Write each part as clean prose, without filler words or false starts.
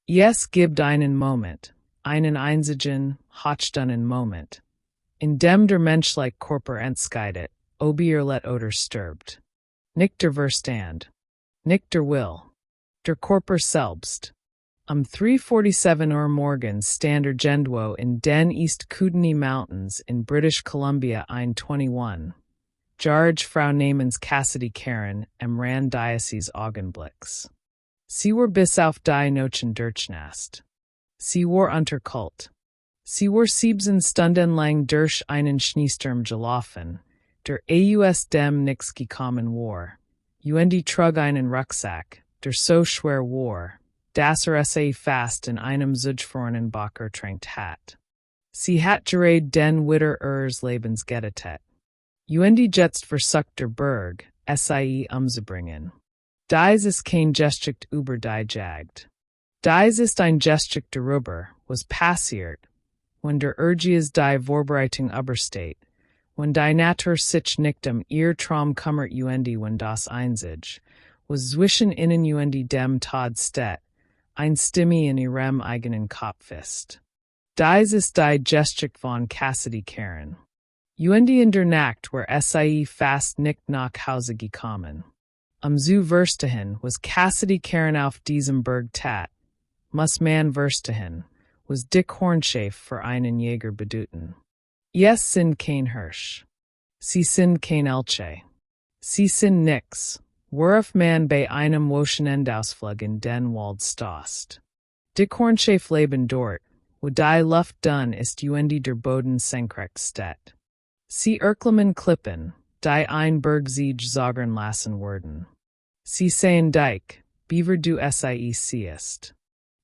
Es gibt einen Moment, einen einzigen, hochstunden Moment, in dem der menschliche Körper entscheidet, ob oder stirbt. Nicht der Verstand. Nicht der Will. Der Körper selbst. 3:47 morgens Standard Gendwo in den East Kootenai Mountains in British Columbia 21. George Frau namens Cassidy Karen Ran Diocese Augenblicks. Sie war bis auf die Nochen durchnast. Sie war unterkult. Sie war 7 Stunden lang durch einen Schneesturm gelaufen, der aus dem nix gekommen war. Trug einen Rucksack, der so schwer war, dass fast in einem zugefrorenen Bacher tränkt hat. Sie hat gerade den Witter ihres Lebens gerettet. Jetzt versucht der Berg, sie umzubringen. Dies ist kein Geschichte über die Jagd. Dies ist ein Geschichte darüber, was passiert, wenn der Urgies die Vorbereitung übersteht, wenn die Natur sich nicht ihr Traum kümmert wenn das Einzige, was zwischen ihnen dem Tod steht, ein Stimme in ihrem eigenen Kopf ist. Dies ist die Geschichte von Cassidy Karen. In der Nacht war fast nicht nach Hause gekommen. Zu verstehen, was Cassidy Karen auf diesem Berg tat, muss man verstehen, was Dickhornschafe für einen Jäger bedeuten. Es sind kein Hirsch. Sie sind kein Elche. Sie sind nix, worauf man bei einem Wochenendausflug in den Wald stoßt. Dickhornschafe leben dort, wo die Luft dünn ist der Boden senkrecht steht. Sie erklimmen Klippen, die ein Bergsiege zagern lassen werden. Sie sehen dich, beaver du siehst.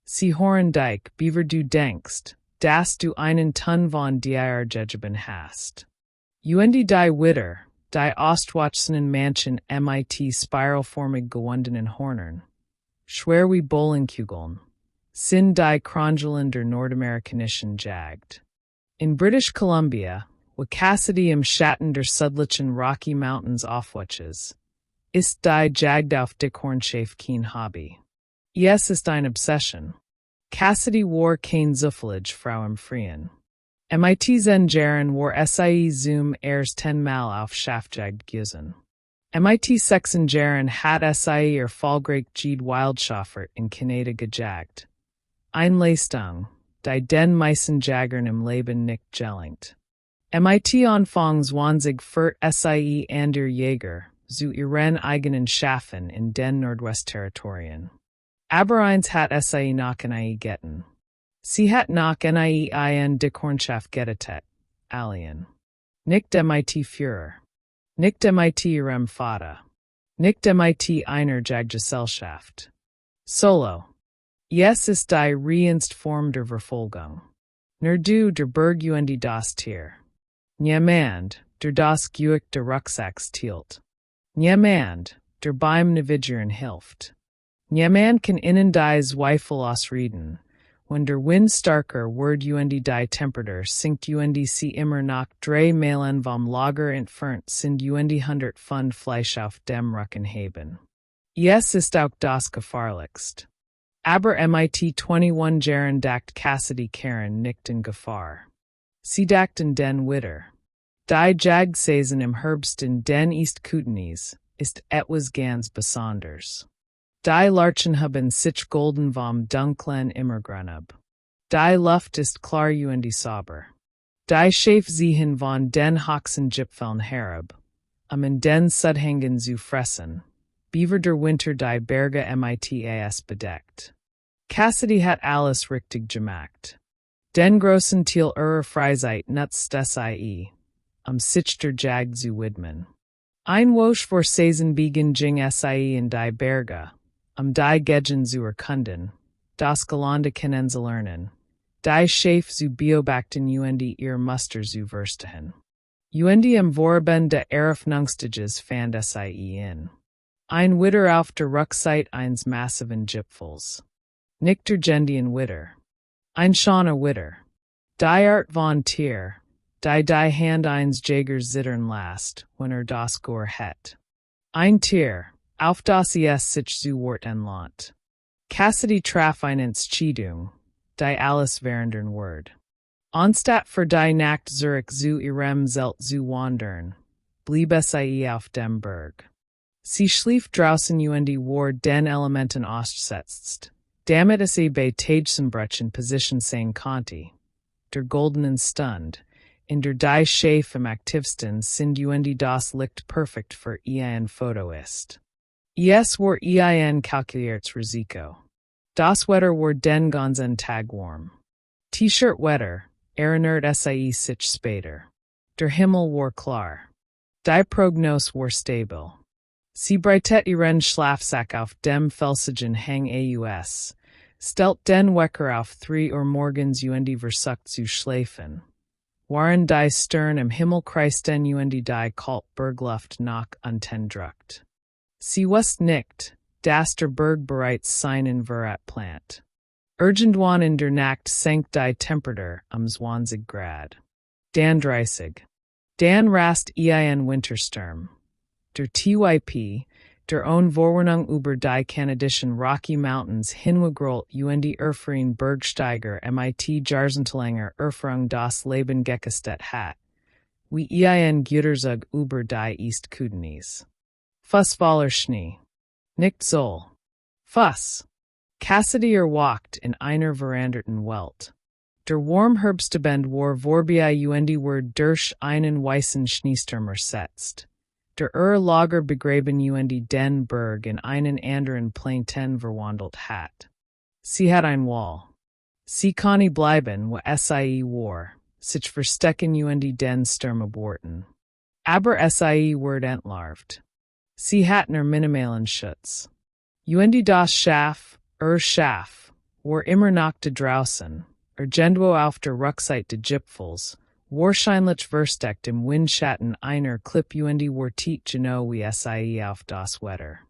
Sie hören dich, beaver du denkst, dass du einen Ton von dir gegeben hast. Die Witter, die ostwachsenen Manchen mit spiralformig gewundenen Hornern, schwer wie Bowlingkugeln, sind die Krongeln der nordamerikanischen Jagd. In British Columbia, wo Cassidy im Schatten der südlichen Rocky Mountains aufwatches, ist die Jagd auf Dickhornschafe kein Hobby. Es ist eine Obsession. Cassidy war kein zufällig Frau im Freien. Einzeljägerin war zum ersten Mal auf Schafjagd gewesen. Einzeljägerin hat ihr Fallgreich Wildschafe in Kanada gejagt. Eine Leistung, die den meisten Jägern im Leben nicht gelingt. Anfangs wanzig für an der Jäger, zu ihren eigenen Schafen in den Nordwestterritorien. Aber eins hat nach getten. Sie hat nach ein Dickhornschaf gerettet, alien. Nicht Führer. Nicht ihrem Vater. Nicht einer Jagdgesellschaft. Solo. Es ist die reinste Form der Verfolgung. Nur du der Berg das Tier. Niemand, der das Gewicht der Rucksacks tielt. Niemand, der beim Navigieren hilft. Niemand kann ihnen die Zweifel ausreden, wenn der Wind starker wird die Temperatur sinkt sie immer nach 3 Meilen vom Lager entfernt sind 100 Pfund Fleisch auf dem Rücken haben. Es ist auch das Gefahrlichst. Aber 21 Jahren dacht Cassidy Karen nicht in Gefahr. Sie dachten den Witter. Die Jagdsaison im Herbst in den East Kootenays ist etwas ganz Besonders. Die Larchen haben sich golden vom dunklen Immergrünab. Die Luft ist klar sauber. Die Schafe sehen von den hochsten Gipfeln herab, in den Sudhängen zu fressen, beaver der Winter die Berge mitas bedeckt. Cassidy hat alles richtig gemacht. Den großen Teil ihrer Freizeit nutzt sie, sich der Jagd zu widmen. Ein Wosch vor Saison beging sie in die Berge, die Gegend zu erkunden, das Gelände kennenzulernen, die Schafe zu beobachten ihr Muster zu verstehen. Im Vorben der Eröffnungstages fand sie in. Ein Witter auf der Rückseite eines massiven Gipfels. Nicht der Gendian Witter. Ein schöner Witter. Die Art von Tier, die Hand eines Jägers zittern lässt, wenn das Gore het. Ein Tier, auf das es sich zu Wort entlohnt. Cassidy traf einens Cheidung, die alles verandern Word. Anstatt für die Nacht zurück zu ihrem Zelt zu wandern, blieb sie auf dem Berg. Sie schlief draußen und war den Elementen ausgesetzt, damit sie bei Tagesenbrechen Position sein konnte. Der goldenen Stund, in der die Schafe am aktivsten sind und das Licht perfekt für ein Foto ist. Es war ein kalkuliertes Risiko. Das Wetter war den ganzen Tag warm. T-Shirt Wetter, erinnert sich später. Der Himmel war klar. Die Prognose war stabil. Sie breitet ihren Schlafsack auf dem felsigen Hang aus, stellt den Wecker auf 3 Uhr morgens und versucht zu schlafen. Waren die Stern im Himmel kreisten und die kalt Bergluft noch untendruckt. Sie wusste nicht, dass der Berg bereits seinen Verrat plant. Irgendwann in der Nacht sank die Temperatur 20 Grad. Dan 30. Dan rast ein Wintersturm. Der Typ, der Vorwarnung über die kanadischen Rocky Mountains hingegrollt und erfahren Bergsteiger mit jahrzehntelänger Erfahrung das Leben gekostet hat, wie ein Güterzug über die East-Kootenays. Fussballer Schnee. Nicht soll. Fuss. Cassidy walkt in einer veranderten Welt. Der Warmherbstebend war vorbei und word durch einen weißen Schneesturm ersetzt. Der Lager begraben und den Berg in einen anderen Planeten verwandelt hat. Sie hat ein Wall. Sie kann bleiben, wo sie war, sich verstecken und den Sturm aborten. Aber sie word entlarvt. Sie hat nur minimalen Schutz. Und das Schaf, Schaf, war immer noch da draußen, irgendwo auf der Rückseite des Gipfels, wahrscheinlich versteckt im Windschatten einer Klipp und war tief genau wie sie auf das Wetter.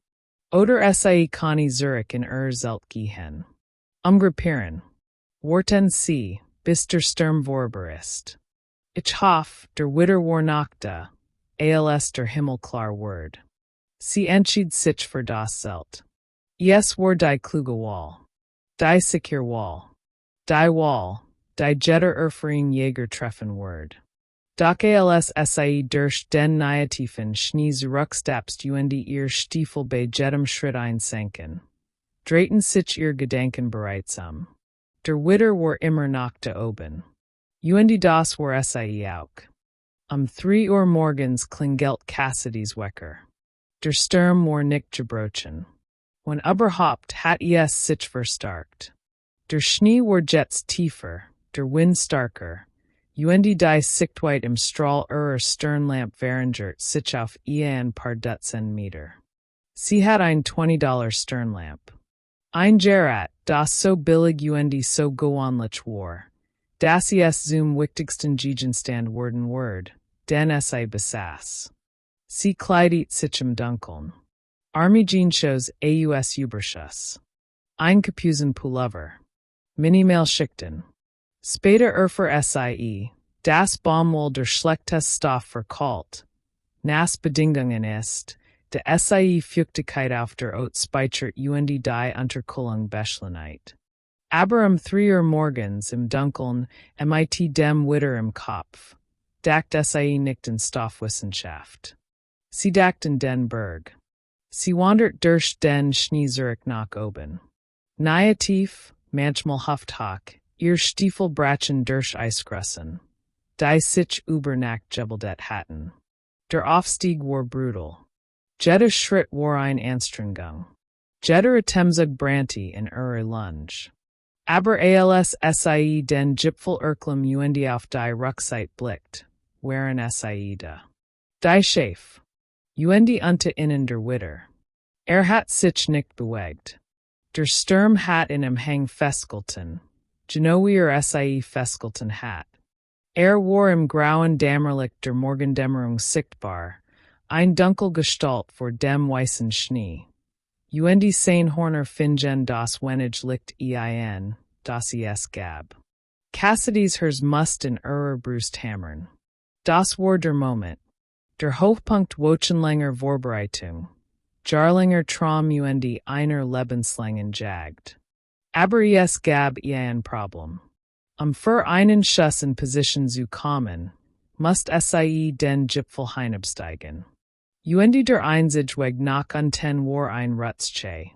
Oder sie kann zurück in Zelt gehen. Umgruppieren. Warten sie, bis der Sturm vorüber ist. Ich hoffe, der Witter war noch da, als der Himmel klar word. Sie entschied sich für das Zelt. Es war die kluge Wall. Die sichere Wall. Die Wall, die Jetter erfahren Jäger treffen word. Doch als sie durch den negativen Schnee zurückstapst und ihr Stiefel bei jedem Schritt einsenken. Drehten sich ihr Gedanken bereits Der Witter war immer noch da oben. Und das war sie auch. 3 Uhr morgens klingelt Cassidys Wecker. Der Sturm war nicht gebrochen. When überhaupt hat es sich verstärkt. Der Schnee war jetzt tiefer, der Wind starker, und die Sichtweite im Strahl ihrer Stirnlampe verringert sich auf ein paar Dutzend Meter. Sie hat ein $20 Stirnlampe. Ein Gerät, das so billig und so gewohnlich war, dass es zum wichtigsten Gegenstand worden word, den sie besaß. Sie kleidet sich im Dunkeln. Armigenshows aus Überschuss. Ein Kapuzen Pullover. Minimal Schichten. Später sie, das Baumwoll der schlechteste Stoff für kalt. Nas Bedingungen ist, de sie Feuchtigkeit auf der Haut speichert und die Unterkühlung beschleunigt. Aber 3 Uhr morgens im Dunkeln mit dem Witter im Kopf, dacht sie nicht in Stoffwissenschaft. Sie dacht in den Berg. Sie wandert durch den Schnee zurück nach oben. Nahe tief, manchmal Hafthack, ihr Stiefel brachen durch Eisgrussen. Die sich über Nacht gebeldet hatten. Der Aufstieg war brutal. Jeder Schritt war ein Anstrengung. Jeder Atemzug brannte in ihrer Lunge. Aber als sie den Gipfel erklomm und auf die Rückseite blickt, waren sie da. Die Schafe. Und unter innen der Witter. Hat sich nicht bewegt. Der Sturm hat in ihm hang festgehalten. Genau wie sie festgehalten hat. War im grauen Dämmerlicht der Morgendämmerung sichtbar, ein dunkel Gestalt vor dem weißen Schnee. Und sein Horner fingen das wenig Licht ein, das es gab. Cassidys Herz must in ihrer Brust hammern. Das war der Moment. Der Hochpunkt wochenlanger Vorbereitung. Jarlinger Traum und einer Lebenslangen Jagd. Aber es gab ein Problem. Für einen Schuss in Position zu kommen, must sie den Gipfel hinabsteigen. Und der Einzige Weg nach unten war ein Rutsche.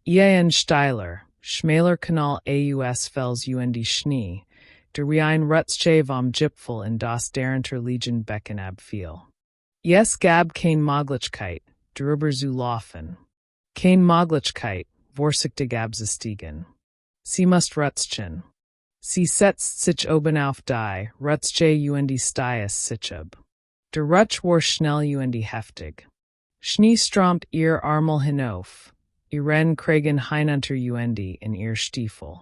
Ein steiler, schmaler Kanal aus Fels und Schnee, der wie ein Rutsche vom Gipfel in das darunter liegende Becken abfiel. Es gab keine Möglichkeit, darüber zu laufen. Keine Möglichkeit, vorsichtig abzusteigen. Sie must rutschen. Sie setzt sich oben auf die Rutsche und stiess sich ab. Der Rutsch war schnell und heftig. Schnee strömt ihr Armel hinauf. Ihren kriegen hinunter und in ihr Stiefel.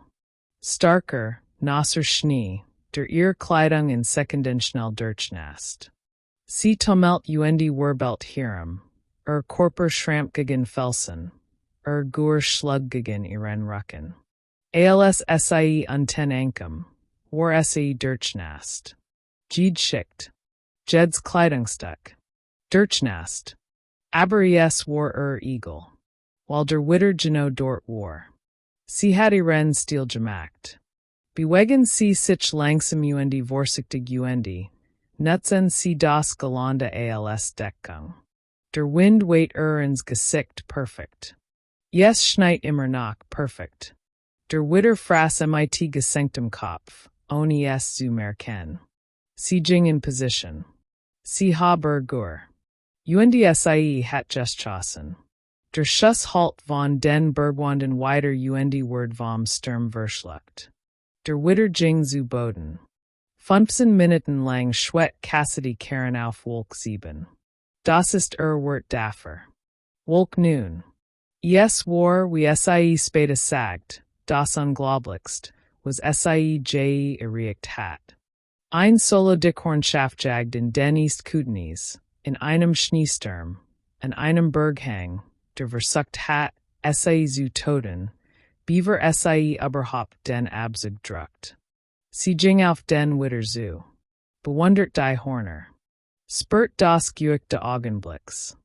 Starker, nasser Schnee, der ihr Kleidung in Sekunden schnell durchnässt. Sie tummelt und wirbelt hiram. Körper schrammt gegen Felsen. Gur schlug gegen ihren Rücken. Als sie unten ankom, war sie durchnässt. Jed schickt. Jed's Kleidungsstück. Durchnässt. Aber es war Eagle. While der Witter genau dort war. Sie hat ihren Stil gemacht. Bewegen sie sich langsam und vorsichtig und, nutzen sie das Gelände als Deckung. Der Wind weht ins Gesicht perfekt. Es schneit immer noch perfekt. Der Witter fraß mit gesenktem Kopf, ohne es zu merken. Sie ging in Position. Sie habe Gur. Und sie hat just chossen. Der Schuss halt von den Bergwanden weiter und word vom Sturm verschluckt. Der Witter ging zu Boden. 15 Minuten lang schwett Cassidy Karen auf Wolk 7. Das ist Wort dafür. Wolk nun. Es war, wie sie später sagt, das Unglaublichst, was sie erregt hat. Ein solo Dickhornschafjagd in den East-Kootenays, in einem Schneesturm, an einem Berghang, der versucht hat, sie zu töten, beaver sie überhaupt den Abzug druckt. Sie ging auf den Witter zu. Bewundert die Horner. Spürt das Glück des Augenblicks.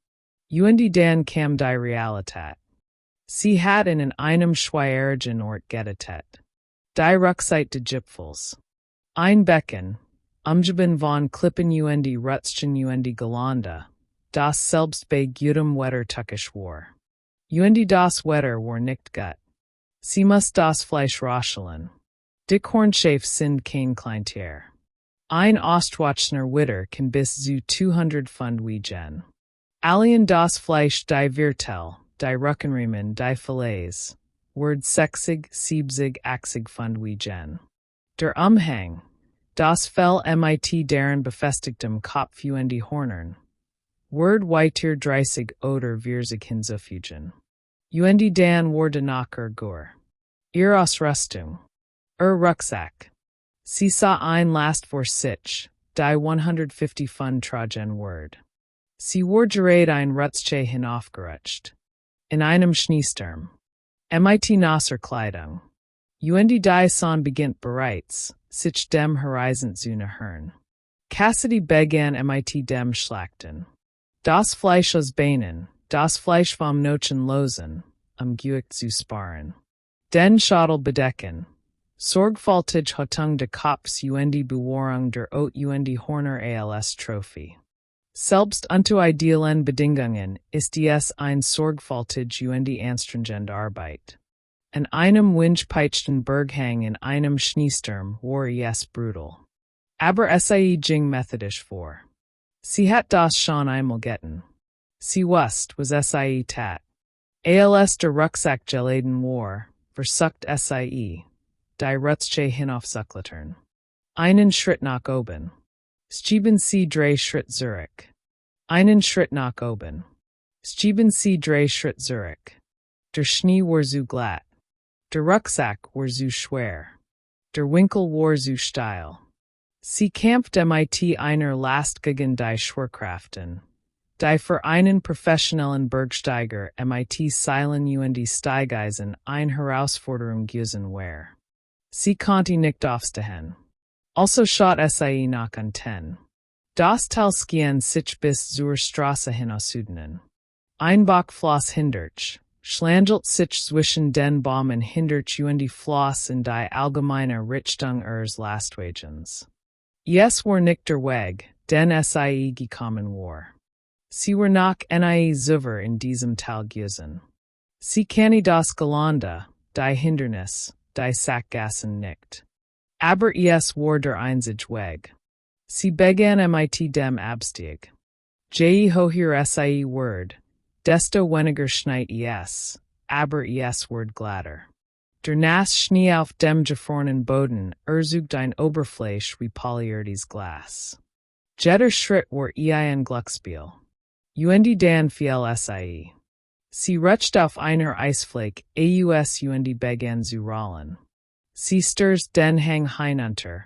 Und dann kam die Realität. Sie hat in einem schwierigen Ort gerettet. Die Rückseite des Gipfels. Ein Becken, umgeben von Klippen und Rutschen und Gelände, das selbst bei gutem Wetter tückisch war. Und das Wetter war nicht gut. Sie muss das Fleisch rascheln. Dickhornschafe sind kein Kleintier. Ein Ostwachsner Witter kann bis zu 200 Pfund wiegen. Alien das Fleisch die Viertel, die Rückenriemen, die Filets, word 60, 70, 80 Pfund wiegen. Der Umhang, das Fell mit deren befestigtem Kopf und Hornern, word weiter 30 oder 40 hinzufügen. Und dann wurde nach Gur. Ihr Ausrüstung. Rucksack. Sie sah ein Last vor sich, die 150 Pfund tragen word. Sie war gerät ein Rutsche hinaufgerutscht. In einem Schneesturm. Mit nasser Kleidung. Und die Sonne beginnt bereits, sich dem Horizont zu nähern. Cassidy begann mit dem Schlachten. Das Fleisch aus Beinen, das Fleisch vom Nochen losen, Glück zu sparen. Den Schädel bedecken. Sorgfältig Hotung de Kopfs und Bewahrung der Ot und Horner als Trophy. Selbst unter idealen Bedingungen ist es ein sorgfältig und anstrengend Arbeit. An einem windpeitschten Berghang in einem Schneesturm war es brutal. Aber sie ging methodisch vor. Sie hat das schon einmal getan. Sie wusste, was sie tat. Als der Rucksack geladen war, versucht sie, die Rutsche hinaufzuklettern. Einen Schritt nach oben. Schieben sie 3 Schritt zurück. Einen Schritt nach oben. Schieben sie 3 Schritt zurück. Der Schnee war zu glatt. Der Rucksack war zu schwer. Der Winkel war zu steil. Sie kämpfte mit einer Last gegen die Schwerkraften, die für einen professionellen Bergsteiger mit Seilen und Steigeisen eine Herausforderung gewesen war. Sie konnte nicht aufstehen. Also schaut sie nach unten. Das Teil skien sich bis zur Straße hinaus Süden. Einbach Floss Hinderch, Schlangelt sich zwischen den Bäumen Hinderch und Floss in die allgemeine Richtung Lastwagens. Es war nicht der Weg, den sie gekommen war. Sie war nach nie zuvor in diesem Tal gewesen. Sie kannte das Gelände, die Hindernis, die Sackgassen nicht. Aber es war der einzige Weg. Sie begann mit dem Abstieg. Je höher sie ward, desto weniger schneit es, aber es ward glatter. Der nass Schnee auf dem gefrorenen Boden erzeugt ein Oberfläche wie poliertes Glas. Jeder Schritt war ein Glücksspiel. Und dann fiel sie. Sie rutscht auf einer Eisfläche und begann zu rollen. Sie stürzt den Hang hinunter.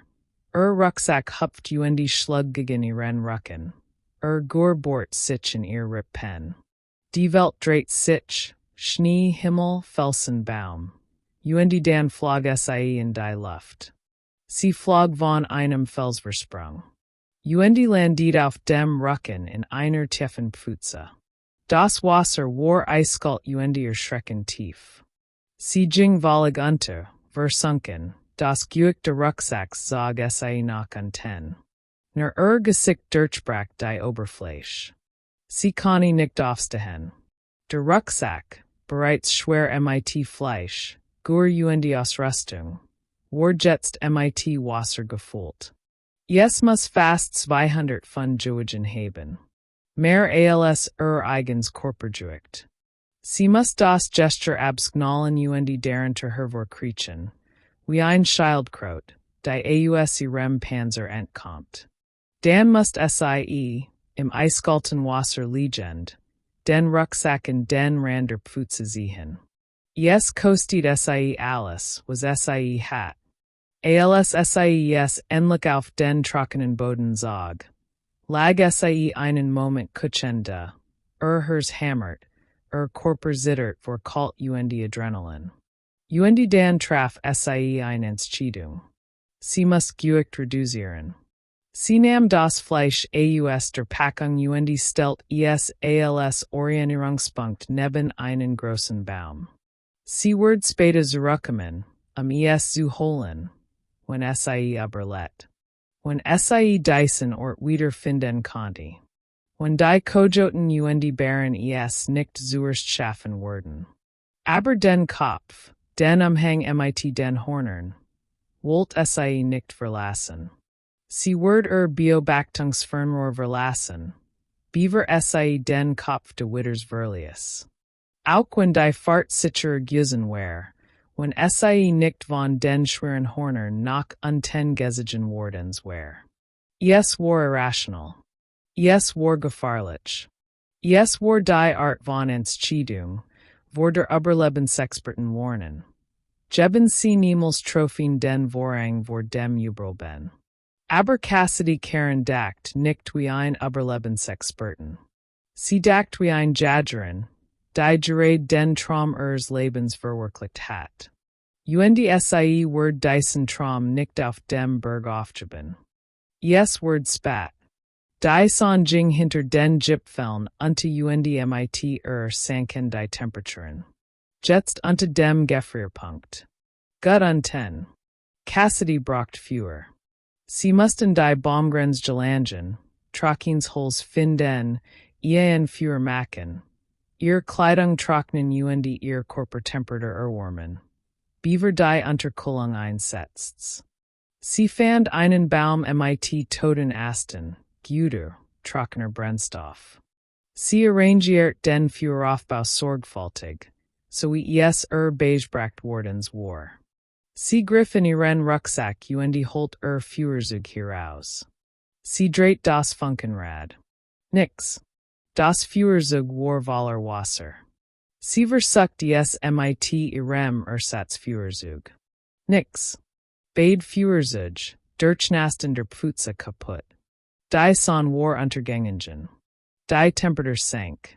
Rucksack hupft und schlug gegen ihren Rücken. Bort sich in ihr Rippen. Die Welt dreht sich, Schnee, Himmel, Felsen, Baum. Und dann flog sie in die Luft. Sie flog von einem Felsvorsprung. Und landet auf dem Rücken in einer tiefen Pfütze. Das Wasser war eiskalt und erschreckend tief. Sie ging wallig unter, versunken, das geügte Rucksack zog sie nach unten. Nur Gesicht durchbrach die Oberfläche. Sie konnte nicht aufstehen. Der Rucksack, bereits schwer mit Fleisch, Gur und Ausrüstung, war jetzt mit Wasser gefüllt. Es muss fast 200 Pfund gewogen haben. Mehr als eigens Körper gewicht. Sie muss das Gesture absknallen und darunter hervorkriechen, wie ein Schildkröte, die aus ihrem Panzer entkommt. Dann muss sie, im eiskalten Wasser liegend, den Rucksack in den Rand der Pfütze sehen. Es kostet sie alles, was sie hat. Als sie endlich auf den trockenen Boden zog, lag sie einen Moment kutschende, Herz hämmert, Körper zittert vor kalt und Adrenalin. Und dann traf sie eine Entscheidung. Sie muss Gewicht reduzieren. Sie nahm das Fleisch aus der Packung und stellt es als Orientierungspunkt neben einen großen Baum. Sie wird später zurückkommen, es zu holen, wenn sie überlebt. Wenn sie Dyson wiederfinden konnte. Wenn die Kojoten und Bären es nicht zuerst schaffen würden. Aber den Kopf, den Umhang mit den Hornern, wollt sie nicht verlassen. Sie wird Beobachtungsfernrohr verlassen, beaver sie den Kopf de Witters verlies. Auch wenn die Fahrt sicher gewesen war, wenn sie nicht von den schweren Hornern nach unten gesiegen worden war. Es war irrational. Es war gefahrlich. Es war die Art von Entscheidung, vor der Überlebensexperten warnen. Geben sie niemals Trophäen den Vorrang vor dem Überleben. Aber Cassidy Karen dacht nicht wie ein Überlebensexperten. Sie dacht wie ein Jägerin, die gerade den Traum ihres Lebens verwirklicht hat. Und sie wird diesen Traum nicht auf dem Berg aufgeben. Es wird spät. Die Sonne ging hinter den Gipfeln unter und mit sanken die Temperaturen. Jetzt unter dem Gefrierpunkt. Gut unten. Cassidy braucht Führer. Sie mussten die Baumgrenz gelangen, Trockenshols finden, ihren Führer machen, ihr Kleidung trocknen und ihr Körpertemperatur erwärmen. Beaver die Unterkühlung einsetzt. Sie fand einen Baum mit toten Ästen, Güter, trockener Brennstoff. Sie arrangiert den Führeraufbau sorgfältig, so wie es beigebracht worden war. Sie griff in ihren Rucksack und holt Führerzug heraus. Sie dreht das Funkenrad. Nix. Das Führerzug war voller Wasser. Sie versucht es mit ihrem Ersatzführerzug. Nix. Beid Führerzug, durchnästen der Pfütze kaputt. Die Sonne war untergegangen. Die Temperatur sank.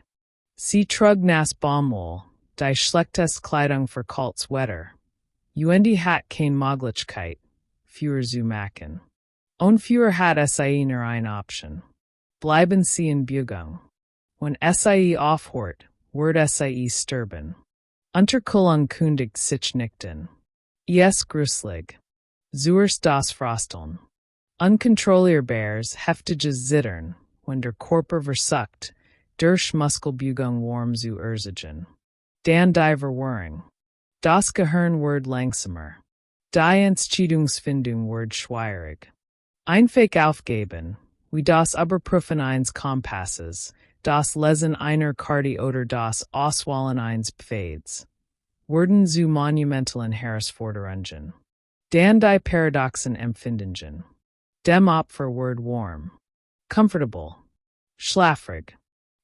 Sie trug nass Baumwoll, die schlechtes Kleidung für kaltes Wetter. Und hat keine Möglichkeit, Führer zu machen. Und Führer hat sie nur eine Option. Bleiben Sie in Bewegung. Wenn sie aufhört, Word sie sturben. Unterkühlung kundig sich nichten. Es gruselig. Zuerst das Frosteln. Unkontrollierbares heftiges Zittern, wenn der Körper versucht, durch Muskelbewegung warm zu erzigen. Dan die Verwirrung. Das Gehirn wird langsamer. Die Entscheidungsfindung wird schwierig. Einfach aufgeben, wie das Überprüfen eines Kompasses, das Lesen einer Karte oder das Auswählen eines Pfades, werden zu monumentalen Herausforderungen. Dan die paradoxen Empfindungen. Dem Opfer wird warm. Comfortable. Schlafrig.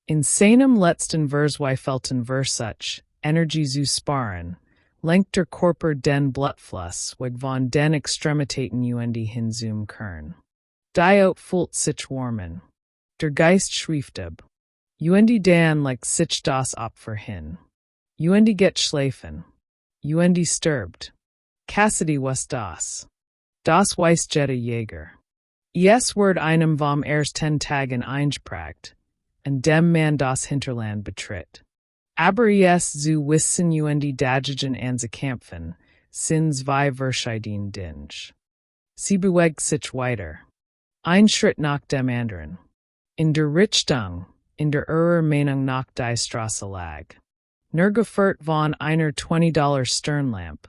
In seinem letzten Versweifelten Versuch, Energie zu sparen, lenkt der Körper den Blutfluss weg von den Extremitäten hin zum Kern. Die fühlt sich warmen. Der Geist schläft ab. Dan legt sich das Opfer hin. Geht schlafen. Stirbt. Cassidy was das. Das weiß jeder Jäger. Es wird einem vom ersten Tagen eingepragt, und dem man das Hinterland betritt. Aber es zu wissen dagigen anzukämpfen, sind zwei verschiedene Dinge. Sie bewegt sich weiter. Ein Schritt nach dem anderen. In der Richtung, in der Meinung nach die Straße lag. Nur geführt von einer $20 Stirnlampe,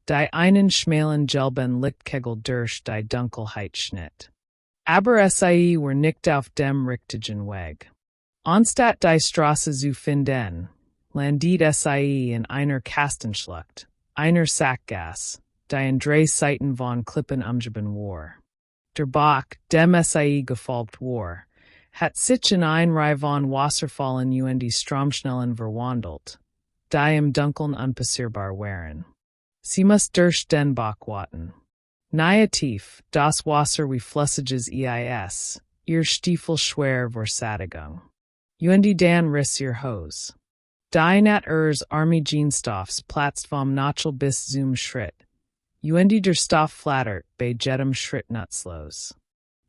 die einen schmalen gelben Lichtkegel durch die Dunkelheit schnitt. Aber sie were nicht auf dem richtigen Weg. Anstatt die Straße zu finden, landiert sie in einer Kastenschlucht, einer Sackgasse, die in drei Seiten von Klippen umgeben war. Der Bach, dem sie gefolgt war, hat sich in ein Reihe von Wasserfallen die Stromschnellen verwandelt, die im Dunkeln unpassierbar waren. Sie muss durch den Bach warten. Nahe tief, das Wasser wie flüssiges Eis, ihr Stiefel schwer Versatigung. Dan riss ihr Hose. Die nat Army Jeanstoffs platzt vom Nachel bis zum Schritt. Der Stoff flattert bei jedem Schritt nutzlos.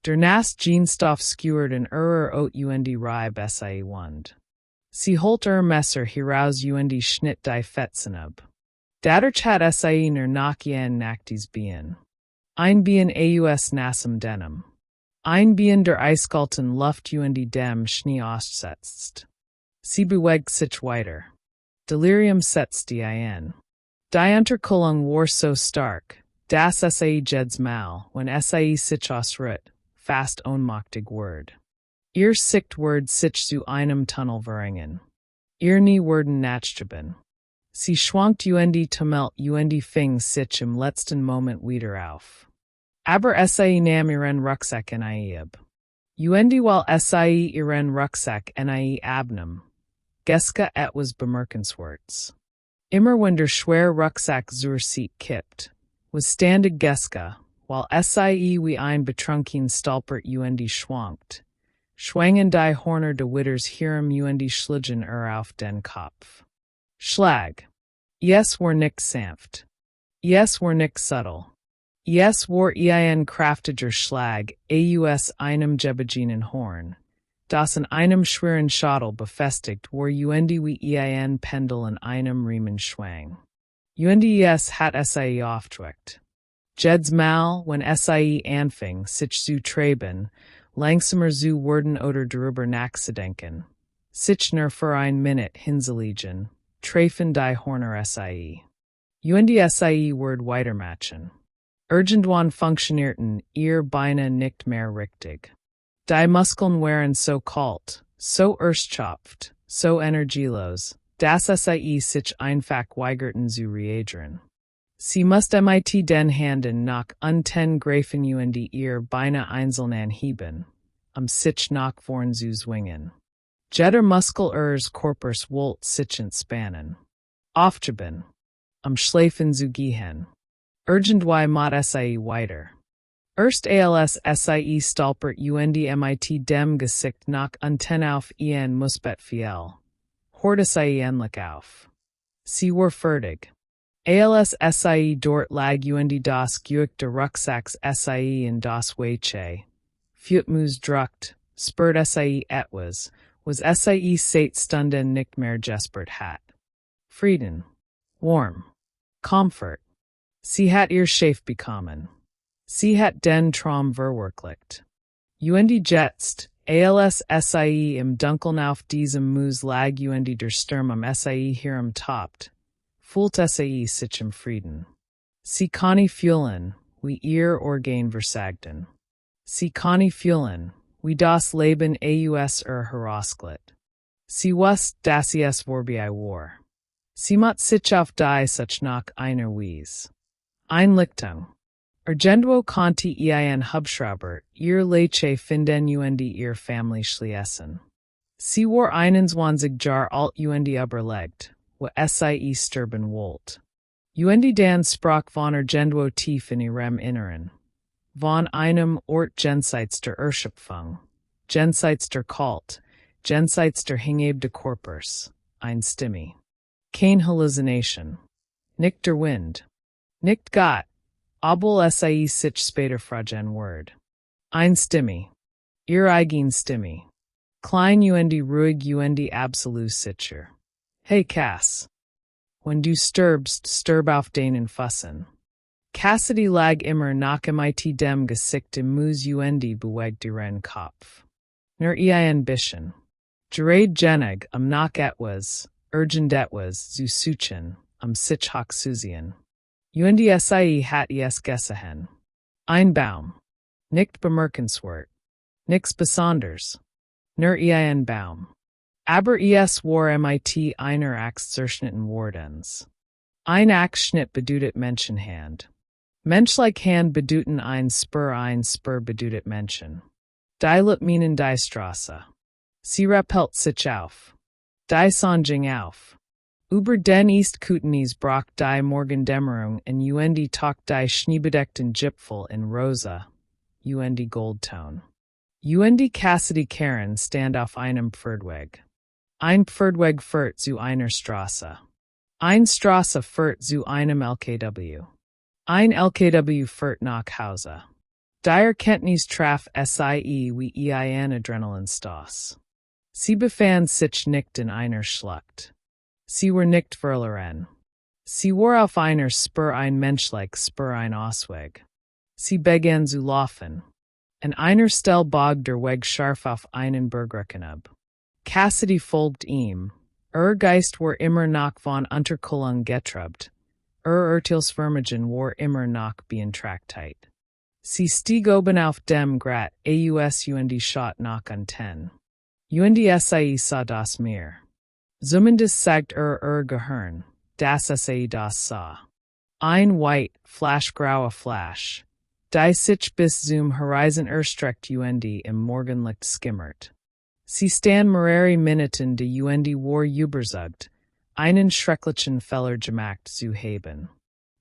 Der Nass Jeanstoff skewert in ot Reib sie wund. Sie holt Messer heraus schnitt die Fetzen ab. Dadurch hat sie nach naktis bien. Ein Bien aus nassem Denim. Ein Bien der eiskalten Luft dem Schnee aussetzt. Sie bewegt sich weiter. Delirium setzt die ein. Die Unterkühlung war so stark, dass sie jeds mal, wenn sie sich ausruht, fast ohnmachtig word. Ihr Sicht word sich zu einem Tunnel verringen. Ihr nie werden nachstreben. Sie schwankt tumelt fing sich im letzten Moment wieder auf. Aber sie nahm ihren Rucksack in ab. While sie ihren Rucksack in abnahm. Geske etwas bemerkenswerts. Immer wenn der schwere Rucksack zur Seite kippt, was standig Geske, while sie wie ein betrunken stolpert schwankt. Schwangen die Horner de Witters hirem schligen auf den Kopf. Schlag. Yes war nicht sanft. Yes war nicht subtle. Yes war ein kraftiger Schlag, aus einem gebogenen Horn, das in einem schweren Schädel befestigt war wie ein Pendel in einem Riemen schwang. Hat sie aufdrückt. Jeds Mal, wenn sie anfing, sich zu treiben, langsamer zu werden oder darüber nachzudenken, sich nur für ein Minute hinzulegen, treffen die Horner sie. Sie word weitermatchen. Irgendwann funktionierten ihr Beine nicht mehr richtig. Die Muskeln waren so kalt, so erschöpft, so energielos, dass sie sich einfach weigerten zu reagieren. Sie musste mit den Händen nach unten greifen ihr Beine einzeln anheben, sich nach vorn zu zwingen. Jeder Muskel ihres Körpers wollte sich entspannen. Aufgeben. Schlafen zu gehen. Irgendwann mot sie weiter. Erst als sie stolpert mit dem Gesicht nach unten auf ein Musbett horte sie endlich auf. Sie war fertig. Als sie dort lag das geügte Rucksacks sie in das Weiche. Futmus druckt, spürt sie etwas, was sie sate stunden nicht mehr gespürt hat. Frieden. Warm. Comfort. Sie hat ihr Schaf bekommen. Sie hat den Traum verwirklicht. Und jetzt, als sie im Dunkeln auf diesem Mus lag und der Sturm am sie hierem tobt, fühlt sie sich im Frieden. Sie kann fühlen, wie ihr Organ versagten. Sie kann fühlen, wie das Leben aus herausglitt. Sie wusste, dass es vorbei war. Sie macht sich auf die such nach einer Weise. Einlichtung. Irgendwo konnte ein Hubschrauber ihr Leiche finden und ihr Family schließen. Sie war 21 Jahre alt und überlegt, wo sie sterben wollte. Und dann sprach von irgendwo tief in ihrem Inneren. Von einem Ort jenseits der Erschöpfung, jenseits der Kalt, jenseits der hingebende Körpers, ein Stimme. Kein Hallucination. Nicht der Wind. Nicht Gott, obwohl sie sich später fragen Word. Ein Stimme. Ihr eigen Stimme. Klein und ruhig und absolut sicher. Hey Cass. Wenn du stirbst, stirb auf deinen Füßen. Cassidy lag immer nach mit dem Gesicht im Mus und bewegt ihren Kopf. Nur ein bisschen. Gerade genig nach etwas, urgent etwas zu suchen, sich hochzusehen. Und sie hat es gesehen. Ein Baum. Nicht bemerkenswert. Nichts Besonders. Nur ein Baum. Aber es war mit einer Axt zerschnitten wordens. Ein Axtschnitt bedeutet Menschenhand. Menschlich Hand bedeuten ein Spur bedeutet Menschen. Die Lut meinen die Straße. Sie rappelt sich auf. Die Sonjing auf. Über den Eastkütenis brach die Morgendämmerung und tag die schneebedeckten Gipfel in Rosa, und Goldton. Und Cassidy Karen stand auf einem Pferdweg. Ein Pferdweg führt zu einer Straße. Ein Straße führt zu einem LKW. Ein LKW führt nach Hause. Die Erkenntnis traf sie wie ein Adrenalinstoß. Sie befand sich nicht in einer Schlucht. Sie war nicht verloren. Sie war auf einer Spur ein menschlich Spur ein Ausweg. Sie begann zu laufen. An einer Stelle bog der Weg scharf auf einen Bergrücken ab. Cassidy folgt ihm. Geist war immer noch von Unterkühlung getrübt. Urteilsvermögen war immer noch beeinträchtigt. Sie stieg oben auf dem Grat aus und schaut nach unten. Und sie sah das Meer. Zumindest sagt Gehirn, dass sie das sah. Ein white, flashgrauer Flash. Die sich bis zum Horizon erstreckt und im Morgenlicht skimmert. Sie stand mehrere Minuten de und war überzeugt, einen schrecklichen Fehler gemacht zu haben.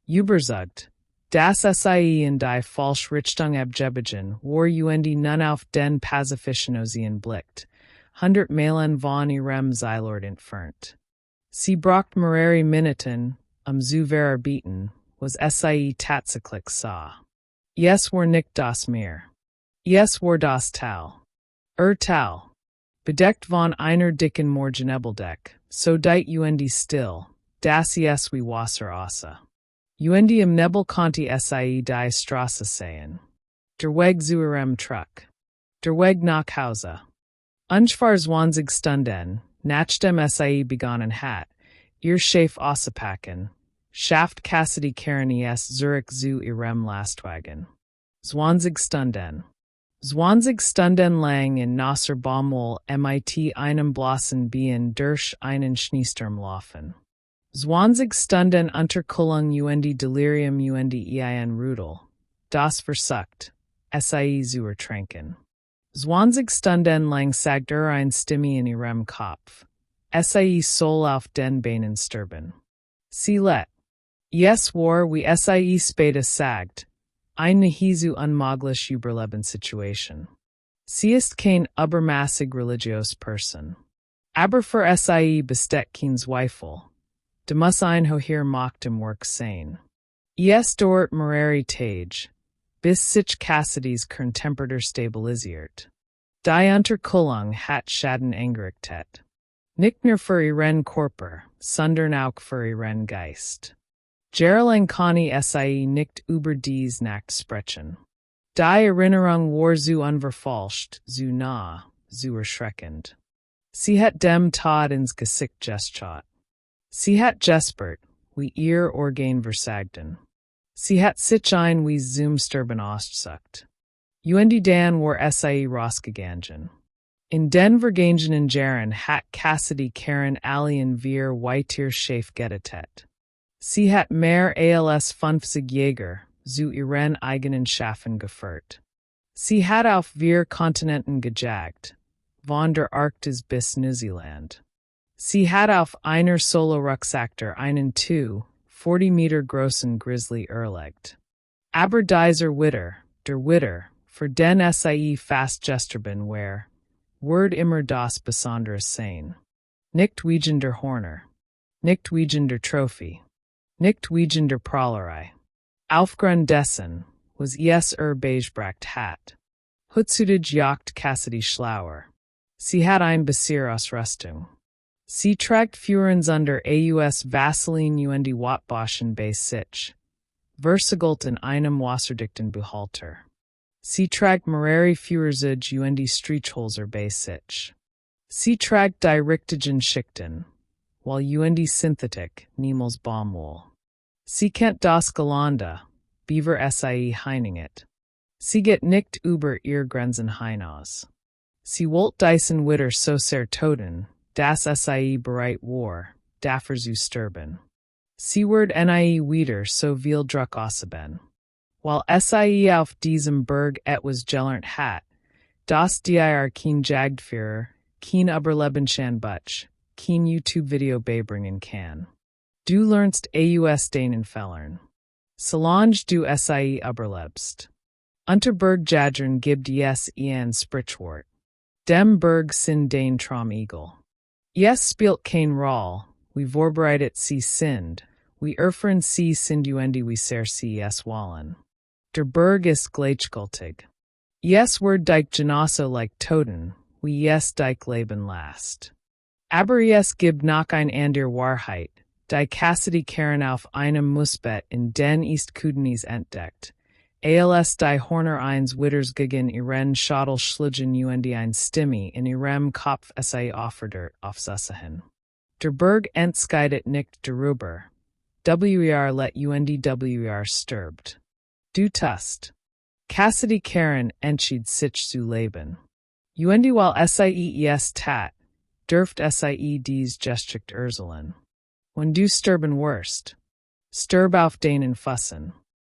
Überzeugt, dass sie in die falsche Richtung abgebogen war und nun auf den pazifischen Ozean blickt, 100 Meilen von ihrem Zielort entfernt. Sie braucht mehrere Minuten, zu verarbeiten, was sie tatsächlich sah. Es war nicht das Meer. Es war das Tal. Tal. Bedeckt von einer dicken Morgenebeldeck, so dicht und still, dass es wie Wasser aussah. Und im Nebel konnte sie die Straße sehen. Der Weg zu ihrem Truck. Der Weg nach Hause. Ungefähr 20 Stunden, nachdem sie begonnen hat, ihr Schaf auszupacken, schafft Cassidy Karen es zurück zu ihrem Lastwagen. 20 Stunden. 20 Stunden lang in Nasser Baumwoll mit einem bloßen Bein durch einen Schneesturm laufen. 20 Stunden Unterkühlung und Delirium und ein Rudel, das versucht, sie zu ertränken. 20 Stunden lang sagt ein Stimme in ihrem Kopf, sie soll auf den Beinen sterben. Sie let. Es war wie sie später sagt, eine nahezu unmögliche Überlebenssituation. Sie ist kein übermaßig religiös Person. Aber für sie besteht kein Zweifel. De muss ein hoher Macht im Werk sein. Es dauert mehrere Tage, bis sich Cassidys Kerntemperatur stabilisiert. Die Unterkühlung hat Schaden angerichtet. Nicht nur für ihren Körper, sondern auch für ihren Geist. Geraldine Connie sie nicht über dies Nacht sprechen. Die Erinnerung war so unverfälscht, so nah, so erschreckend. Sie hat dem Tod ins Gesicht gestört. Sie hat gespürt, wie ihr Organ versagten. Sie hat sich ein wie zum Sterben ausgesucht. Dan war sie rausgegangen. In den vergangenen Jahren hat Cassidy Karen allen wir weiter Schaf getötet. Sie hat mehr als 50 Jäger zu ihren eigenen Schafen geführt. Sie hat auf wir Kontinenten gejagt, von der Arktis bis Neuseeland. Sie hat auf einer Solo-Rucksack einen 40 Meter großen Grizzly erlegt. Aber dieser Witter, für den sie fast gesterben war, Word immer das Besonderes sein. Nicht wegen der Horner. Nicht wegen der Trophy. Nicht wegen der Prahlerei. Aufgrund dessen, was beigebracht hat. Heutzutage jagt Cassidy schlauer. Sie hat ein Besierausrüstung. Sie trägt Führersunder aus Vaseline und Wattboschen bei sich. Versiegelt in einem wasserdichten Behälter. Sie trägt mehrere Führerzeuge und Strichholzer bei sich. Sie trägt die richtigen Schichten, while und Synthetik niemals Baumwoll. Sie kennt das Gelände, Beaver sie heininget. Sie geht nicht über ihr Grenzen hinaus. Sie wollt diesen Witter so sehr toten, dass sie bereit war, dafür zu sterben. Sie wird wieder so viel Druck ausüben. While sie auf diesem Berg etwas gelernt hat, das dir kein Jagdführer, kein Überleben Butch, kein YouTube-Video beibringen kann. Du lernst den Fällern. Solange du sie überlebst. Unter Bergjägern gibt es ein Sprichwort. Dem Berg sind den Traumigel. Es spielt kein Rolle, wie vorbereitet sie sind, wie erfahren sie sind und wie sehr sie es wollen. Der Berg ist gleichgültig. Es wird dich genauso like Toten, wie es dich leben lässt. Aber es gibt noch ein andere Wahrheit, die Cassidy Karen auf einem Musbet in den Eastkudenis entdeckt. Als die Horner eins Witters gegen ihren Schädel schlugen und ein Stimme in ihrem Kopf sie offerdert aufzusahen. Der Berg entscheidet nicht darüber. Let und stirbt. Du tust. Cassidy Karen entschied sich zu leben. Und while sie tat, dürft sie dies Gestricht erzählen. Wenn du sterben wirst, stirb auf denen Fussen.